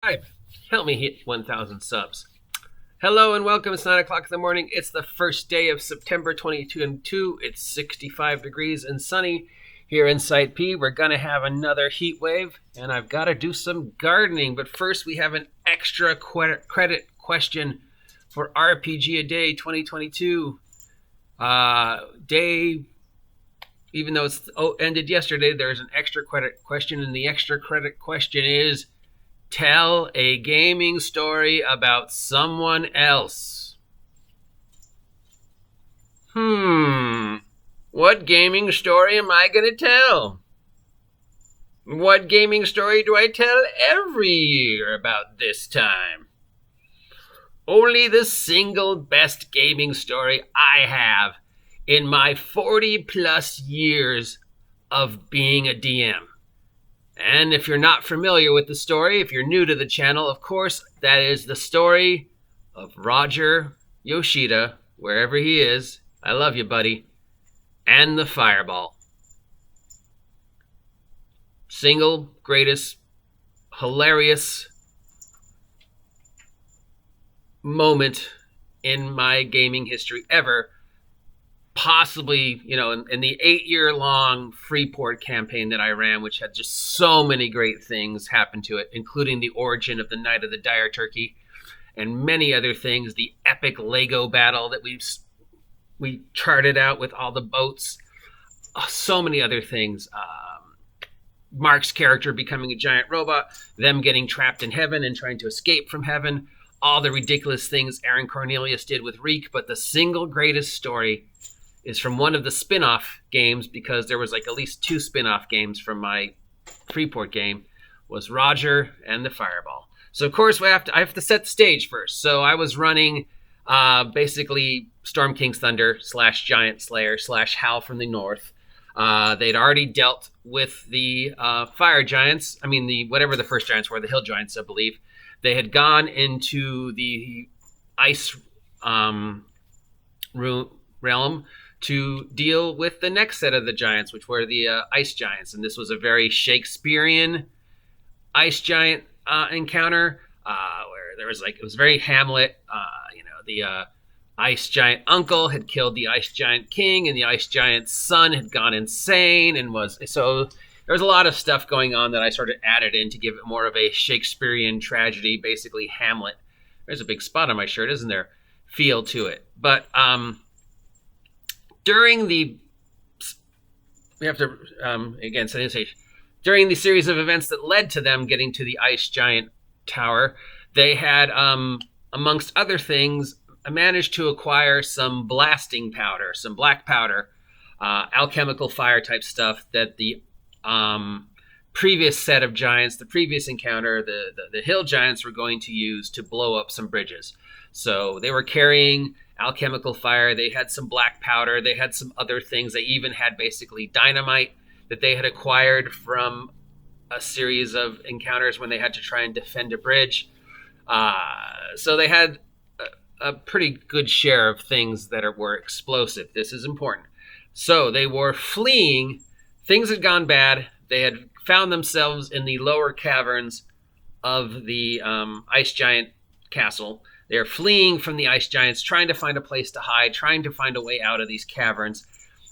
Subscribe. Help me hit 1,000 subs. Hello and welcome. It's 9 o'clock in the morning. It's the first day of September 2022. It's 65 degrees and sunny here in Site P. We're going to have another heat wave, and I've got to do some gardening. But first, we have an extra credit question for RPG A Day 2022. Even though it's ended yesterday, there's an extra credit question, and the extra credit question is: tell a gaming story about someone else. What gaming story am I going to tell? What gaming story do I tell every year about this time? Only the single best gaming story I have in my 40 plus years of being a DM. And if you're not familiar with the story, if you're new to the channel, of course, that is the story of Rodger Yoshida, wherever he is. I love you, buddy. And the fireball. Single greatest, hilarious moment in my gaming history ever. Possibly, in the 8-year-long Freeport campaign that I ran, which had just so many great things happen to it, including the origin of the Night of the Dire Turkey and many other things, the epic Lego battle that we charted out with all the boats, so many other things. Mark's character becoming a giant robot, them getting trapped in heaven and trying to escape from heaven, all the ridiculous things Aaron Cornelius did with Reek, but the single greatest story is from one of the spin-off games, because there was at least 2 spin-off games from my Freeport game, was Rodger and the Fireball. So of course I have to set the stage first. So I was running basically Storm King's Thunder / Giant Slayer / Hal from the North. They'd already dealt with the fire giants. Whatever the first giants were, the hill giants, I believe. They had gone into the ice realm to deal with the next set of the giants, which were the ice giants. And this was a very Shakespearean ice giant encounter, where there was it was very Hamlet. The ice giant uncle had killed the ice giant king, and the ice giant son had gone insane, and so there was a lot of stuff going on that I sort of added in to give it more of a Shakespearean tragedy, basically Hamlet. There's a big spot on my shirt, isn't there? Feel to it. But during the series of events that led to them getting to the ice giant tower, they had, amongst other things, managed to acquire some blasting powder, some black powder, alchemical fire type stuff that the previous set of giants, the previous encounter, the hill giants, were going to use to blow up some bridges. So they were carrying alchemical fire. They had some black powder. They had some other things. They even had basically dynamite that they had acquired from a series of encounters when they had to try and defend a bridge. So they had a pretty good share of things that were explosive. This is important. So they were fleeing. Things had gone bad. They had found themselves in the lower caverns of the ice giant castle. They're fleeing from the ice giants, trying to find a place to hide, trying to find a way out of these caverns.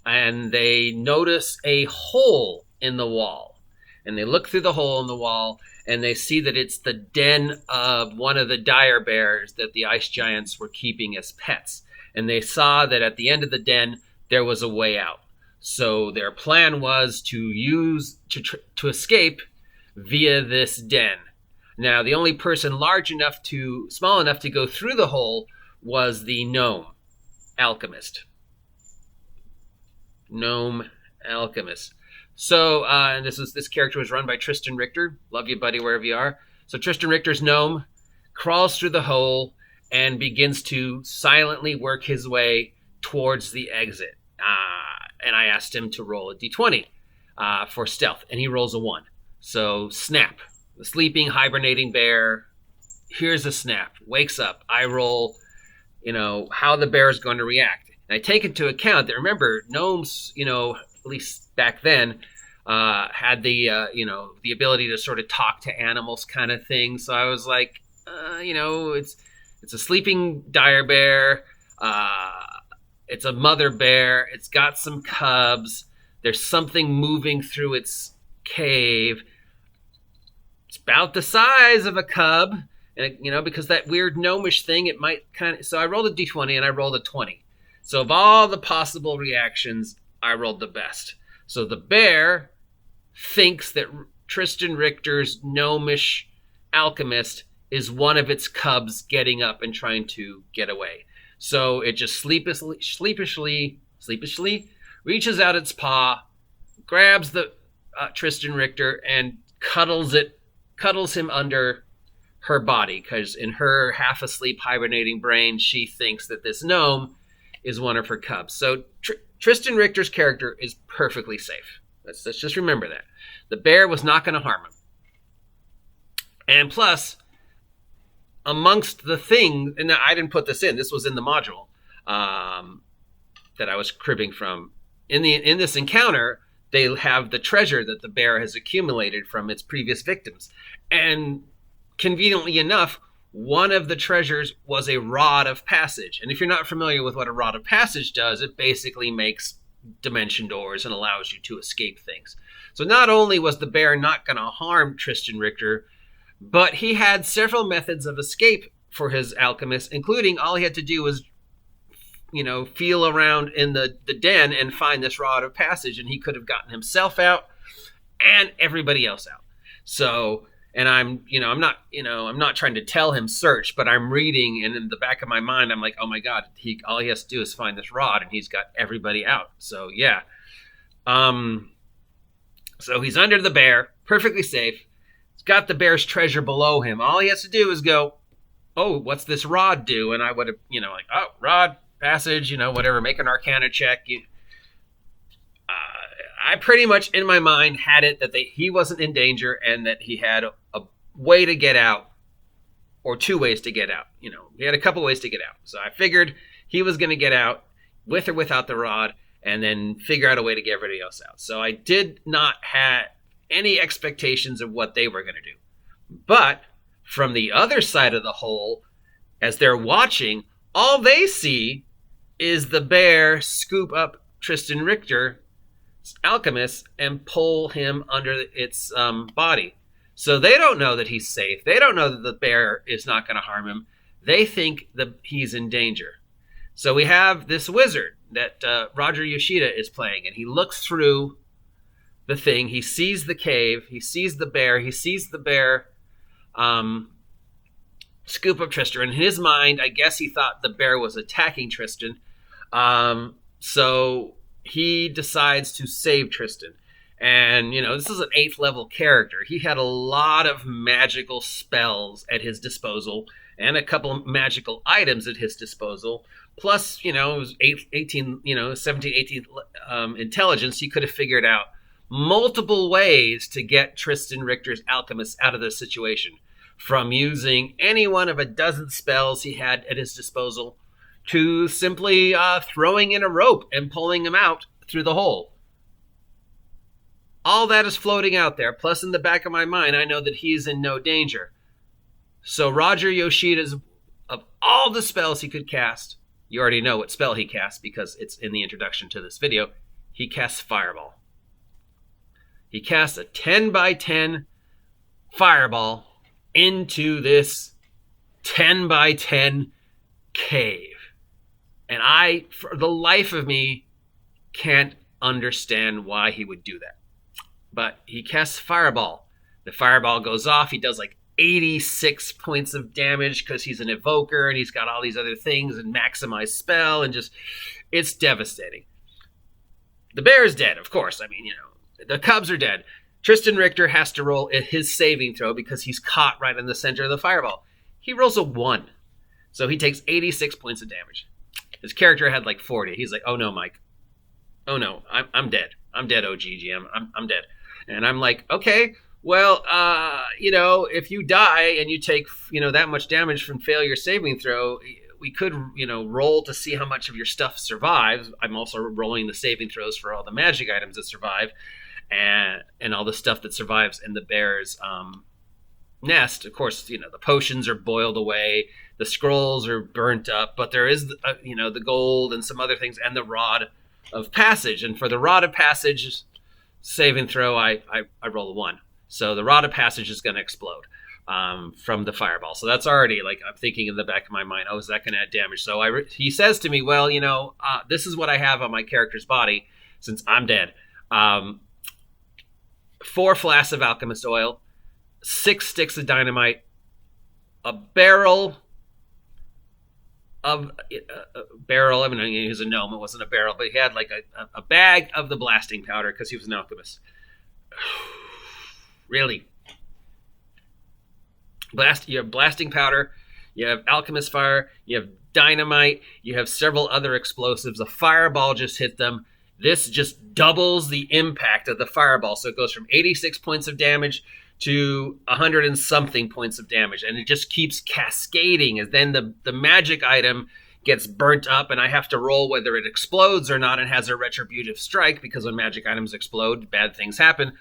And they notice a hole in the wall. And they look through the hole in the wall, and they see that it's the den of one of the dire bears that the ice giants were keeping as pets. And they saw that at the end of the den, there was a way out. So their plan was to escape via this den. Now, the only person small enough to go through the hole was the gnome alchemist. So, and this character was run by Tristan Richter. Love you, buddy, wherever you are. So Tristan Richter's gnome crawls through the hole and begins to silently work his way towards the exit. And I asked him to roll a d20 for stealth, and he rolls a 1. So snap. The sleeping, hibernating bear hears a snap, wakes up. I roll, how the bear is going to react. And I take into account that, remember, gnomes, at least back then, had the the ability to sort of talk to animals, kind of thing. So I was like, it's a sleeping dire bear. It's a mother bear. It's got some cubs. There's something moving through its cave. It's about the size of a cub, and because that weird gnomish thing, it might kind of. So I rolled a d20 and I rolled a 20. So of all the possible reactions, I rolled the best. So the bear thinks that Tristan Richter's gnomish alchemist is one of its cubs getting up and trying to get away. So it just sleepishly reaches out its paw, grabs the Tristan Richter, and cuddles him under her body, because in her half-asleep hibernating brain, she thinks that this gnome is one of her cubs. So Tristan Richter's character is perfectly safe. Let's just remember that. The bear was not going to harm him. And plus, amongst the things, and I didn't put this in, this was in the module that I was cribbing from. In this encounter, they have the treasure that the bear has accumulated from its previous victims. And conveniently enough, one of the treasures was a rod of passage. And if you're not familiar with what a rod of passage does, it basically makes dimension doors and allows you to escape things. So not only was the bear not going to harm Tristan Richter, but he had several methods of escape for his alchemist, including all he had to do was, feel around in the den and find this rod of passage, and he could have gotten himself out and everybody else out. So, and I'm not trying to tell him search, but I'm reading, and in the back of my mind, I'm like, oh my God, all he has to do is find this rod, and he's got everybody out. So yeah. So he's under the bear, perfectly safe. He's got the bear's treasure below him. All he has to do is go, oh, what's this rod do? And I would have, oh, rod, passage, whatever, make an Arcana check. I pretty much, in my mind, had it that he wasn't in danger and that he had a way to get out, or two ways to get out. He had a couple ways to get out. So I figured he was going to get out with or without the rod, and then figure out a way to get everybody else out. So I did not have any expectations of what they were going to do. But from the other side of the hole, as they're watching, all they see is the bear scoop up Tristan Richter's alchemist and pull him under its body. So they don't know that he's safe. They don't know that the bear is not going to harm him. They think that he's in danger. So we have this wizard that Rodger Yoshida is playing, and he looks through the thing. He sees the cave. He sees the bear. He sees the bear scoop up Tristan. In his mind, I guess he thought the bear was attacking Tristan. So he decides to save Tristan. And, this is an 8th level character. He had a lot of magical spells at his disposal and a couple of magical items at his disposal. Plus, it was 17, 18 intelligence. He could have figured out multiple ways to get Tristan Richter's alchemist out of this situation, from using any one of a dozen spells he had at his disposal to simply throwing in a rope and pulling him out through the hole. All that is floating out there. Plus, in the back of my mind, I know that he's in no danger. So Rodger Yoshida's, of all the spells he could cast, you already know what spell he casts because it's in the introduction to this video, he casts Fireball. He casts a 10 by 10 fireball into this 10 by 10 cave. And I, for the life of me, can't understand why he would do that. But he casts Fireball. The Fireball goes off. He does like 86 points of damage because he's an evoker and he's got all these other things and maximize spell, and just, it's devastating. The bear is dead, of course. I mean, the cubs are dead. Tristan Richter has to roll his saving throw because he's caught right in the center of the fireball. He rolls a 1. So he takes 86 points of damage. His character had like 40. He's like, oh no, Mike. Oh no, I'm dead. I'm dead, OGGM. I'm dead. And I'm like, okay, well, if you die and you take, that much damage from failure saving throw, we could, roll to see how much of your stuff survives. I'm also rolling the saving throws for all the magic items that survive. and all the stuff that survives in the bear's nest. Of course, the potions are boiled away, the scrolls are burnt up, but there is the gold and some other things, and the rod of passage. And for the rod of passage saving throw, I roll a 1, so the rod of passage is going to explode from the fireball. So that's already, like, I'm thinking in the back of my mind, oh, is that going to add damage? So he says to me, well, this is what I have on my character's body since I'm dead. 4 flasks of alchemist oil, 6 sticks of dynamite, a barrel of I mean, he was a gnome, it wasn't a barrel, but he had like a bag of the blasting powder because he was an alchemist. Really? You have blasting powder, you have alchemist fire, you have dynamite, you have several other explosives. A fireball just hit them. This just doubles the impact of the fireball. So it goes from 86 points of damage to 100 and something points of damage. And it just keeps cascading. And then the magic item gets burnt up, and I have to roll whether it explodes or not and has a retributive strike, because when magic items explode, bad things happen.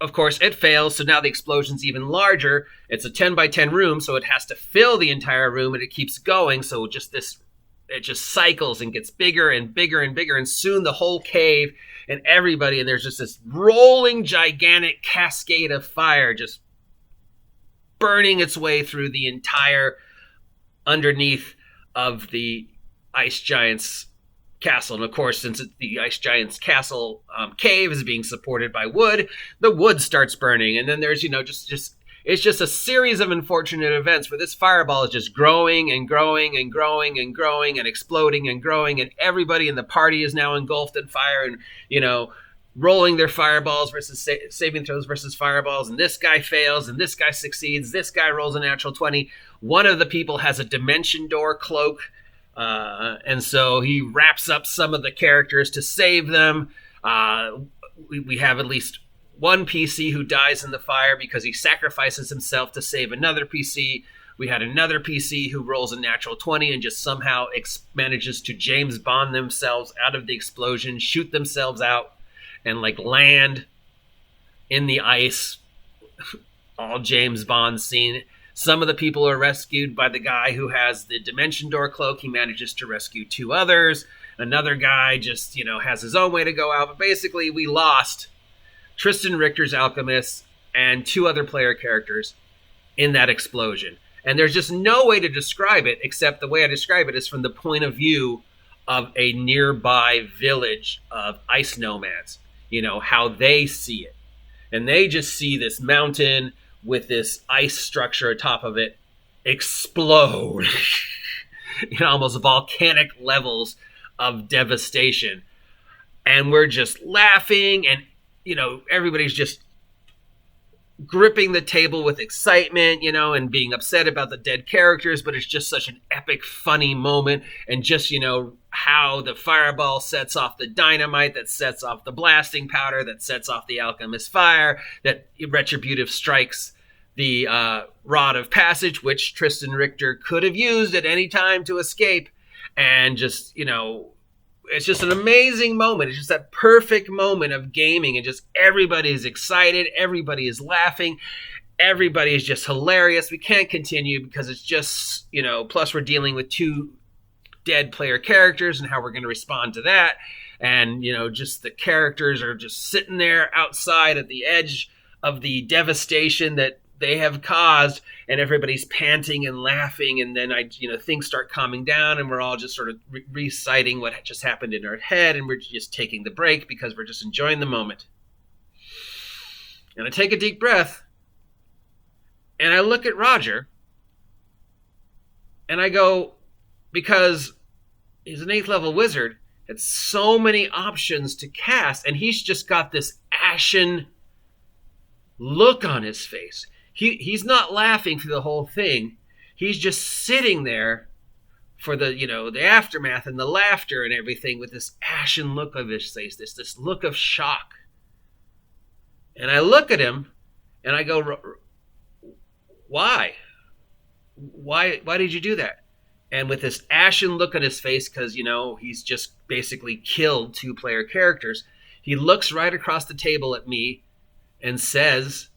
Of course, it fails, so now the explosion's even larger. It's a 10 by 10 room, so it has to fill the entire room, and it keeps going. So it just cycles and gets bigger and bigger and bigger, and soon the whole cave and everybody, and there's just this rolling, gigantic cascade of fire just burning its way through the entire underneath of the ice giant's castle. And of course, since the ice giant's castle cave is being supported by wood, the wood starts burning. And then there's, it's just a series of unfortunate events where this fireball is just growing and growing and growing and growing and exploding and growing. And everybody in the party is now engulfed in fire and, rolling their fireballs versus saving throws versus fireballs. And this guy fails and this guy succeeds. This guy rolls a natural 20. One of the people has a dimension door cloak. And so he wraps up some of the characters to save them. We have at least one PC who dies in the fire because he sacrifices himself to save another PC. We had another PC who rolls a natural 20 and just somehow manages to James Bond themselves out of the explosion, shoot themselves out, and land in the ice. All James Bond scene. Some of the people are rescued by the guy who has the dimension door cloak. He manages to rescue 2 others. Another guy just, has his own way to go out. But basically, we lost Tristan Richter's alchemist and 2 other player characters in that explosion. And there's just no way to describe it, except the way I describe it is from the point of view of a nearby village of ice nomads. How they see it. And they just see this mountain with this ice structure atop of it explode. Almost volcanic levels of devastation. And we're just laughing, and everybody's just gripping the table with excitement, and being upset about the dead characters, but it's just such an epic, funny moment. And just, how the fireball sets off the dynamite, that sets off the blasting powder, that sets off the alchemist fire, that retributive strikes the rod of passage, which Tristan Richter could have used at any time to escape. And just, it's just an amazing moment. It's just that perfect moment of gaming, and just everybody is excited. Everybody is laughing. Everybody is just hilarious. We can't continue because it's just, plus we're dealing with 2 dead player characters and how we're going to respond to that. And, just the characters are just sitting there outside at the edge of the devastation that they have caused, and everybody's panting and laughing. And then things start calming down, and we're all just sort of reciting what just happened in our head, and we're just taking the break because we're just enjoying the moment. And I take a deep breath, and I look at Rodger, and I go, because he's an 8th level wizard, had so many options to cast, and he's just got this ashen look on his face. He's not laughing through the whole thing. He's just sitting there for the, the aftermath and the laughter and everything with this ashen look of his face, this look of shock. And I look at him and I go, why? Why did you do that? And with this ashen look on his face, because, he's just basically killed 2 player characters, He looks right across the table at me and says,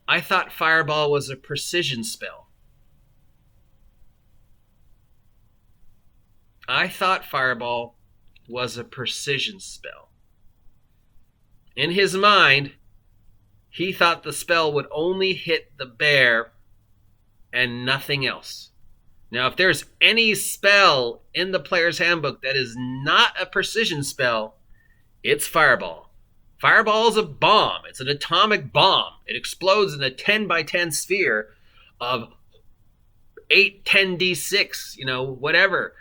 "I thought Fireball was a precision spell." I thought Fireball was a precision spell. In his mind, he thought the spell would only hit the bear and nothing else. Now, if there's any spell in the player's handbook that is not a precision spell, it's Fireball. Fireball is a bomb. It's an atomic bomb. It explodes in a 10 by 10 sphere of 8, 10d6, whatever.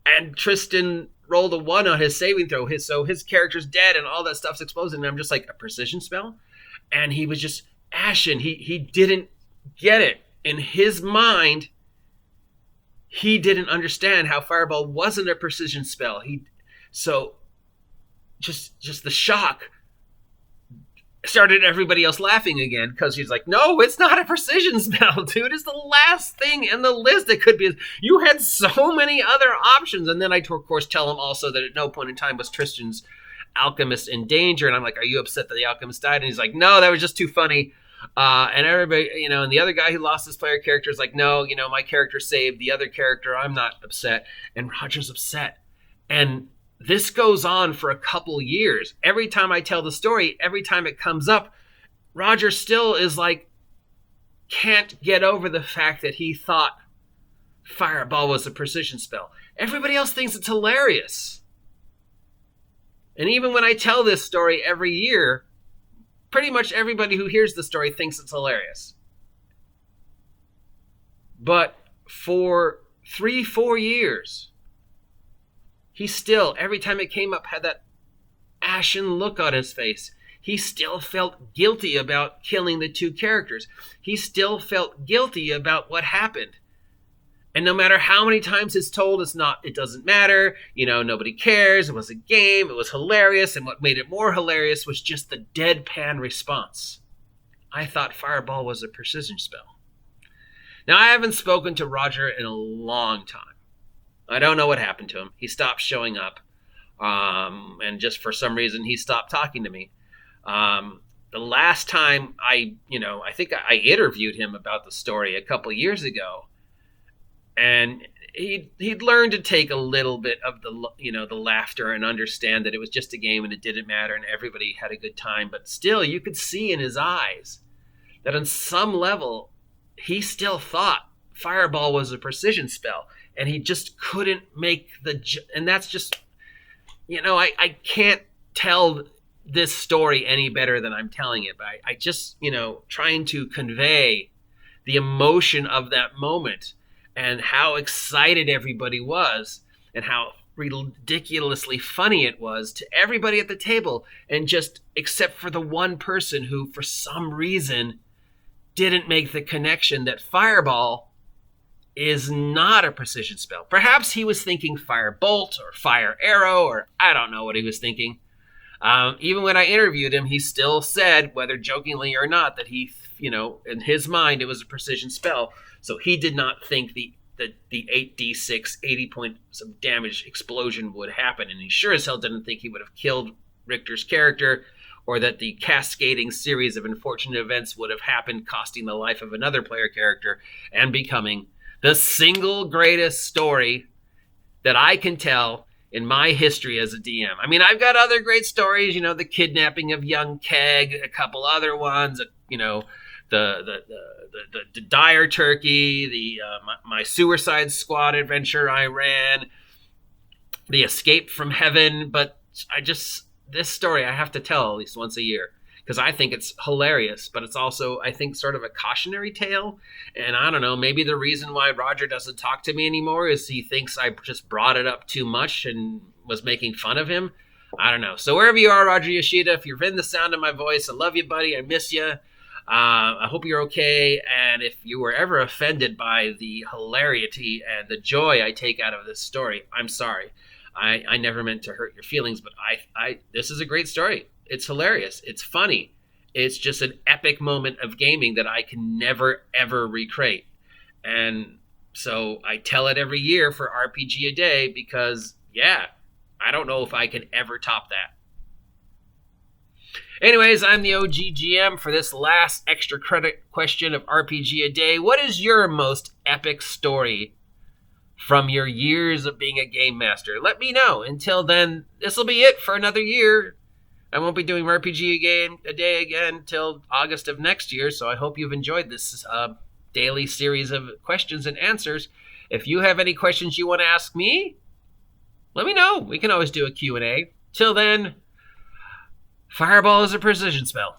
And Tristan rolled a 1 on his saving throw. So his character's dead and all that stuff's exploding. And I'm just like, a precision spell? And he was just ashen. He didn't get it. In his mind, he didn't understand how Fireball wasn't a precision spell. So just the shock started everybody else laughing again, because he's like, no, it's not a precision spell, dude. It's the last thing in the list it could be. You had so many other options. And then I, of course, tell him also that at no point in time was Tristan's alchemist in danger. And I'm like, are you upset that the alchemist died? And he's like, no, that was just too funny. And everybody, and the other guy who lost his player character is like, no, my character saved the other character. I'm not upset. And Rodger's upset. And this goes on for a couple years. Every time I tell the story, every time it comes up, Rodger still is like, can't get over the fact that he thought Fireball was a precision spell. Everybody else thinks it's hilarious. And even when I tell this story every year, pretty much everybody who hears the story thinks it's hilarious. But for 3-4 years, he still, every time it came up, had that ashen look on his face. He still felt guilty about killing the two characters. He still felt guilty about what happened. And no matter how many times it's told, it doesn't matter, nobody cares, it was a game, it was hilarious, and what made it more hilarious was just the deadpan response. I thought Fireball was a precision spell. Now, I haven't spoken to Rodger in a long time. I don't know what happened to him. He stopped showing up, and just for some reason, he stopped talking to me. The last time I think I interviewed him about the story a couple years ago, and he'd learned to take a little bit of the laughter and understand that it was just a game and it didn't matter and everybody had a good time. But still, you could see in his eyes that on some level, he still thought Fireball was a precision spell, and he just couldn't make and that's just, I can't tell this story any better than I'm telling it, but I just, trying to convey the emotion of that moment and how excited everybody was and how ridiculously funny it was to everybody at the table, and just except for the one person who for some reason didn't make the connection that Fireball is not a precision spell. Perhaps he was thinking Firebolt or Fire Arrow, or I don't know what he was thinking. Even when I interviewed him, he still said, whether jokingly or not, that he, in his mind, it was a precision spell. So he did not think the 8d6, 80 points of damage explosion would happen. And he sure as hell didn't think he would have killed Richter's character, or that the cascading series of unfortunate events would have happened, costing the life of another player character and becoming the single greatest story that I can tell in my history as a DM. I mean, I've got other great stories, the kidnapping of young Keg, a couple other ones, the dire turkey, my Suicide Squad adventure I ran, the escape from heaven. But this story I have to tell at least once a year, because I think it's hilarious, but it's also, I think, sort of a cautionary tale. And I don't know, maybe the reason why Rodger doesn't talk to me anymore is he thinks I just brought it up too much and was making fun of him. I don't know. So wherever you are, Rodger Yoshida, if you're in the sound of my voice, I love you, buddy. I miss you. I hope you're okay. And if you were ever offended by the hilarity and the joy I take out of this story, I'm sorry. I never meant to hurt your feelings, but this is a great story. It's hilarious. It's funny. It's just an epic moment of gaming that I can never, ever recreate. And so I tell it every year for RPG a Day because, yeah, I don't know if I could ever top that. Anyways, I'm the OG GM for this last extra credit question of RPG a Day. What is your most epic story from your years of being a game master? Let me know. Until then, this will be it for another year. I won't be doing RPG a Day again until August of next year, so I hope you've enjoyed this daily series of questions and answers. If you have any questions you want to ask me, let me know. We can always do a Q&A. Till then, Fireball is a precision spell.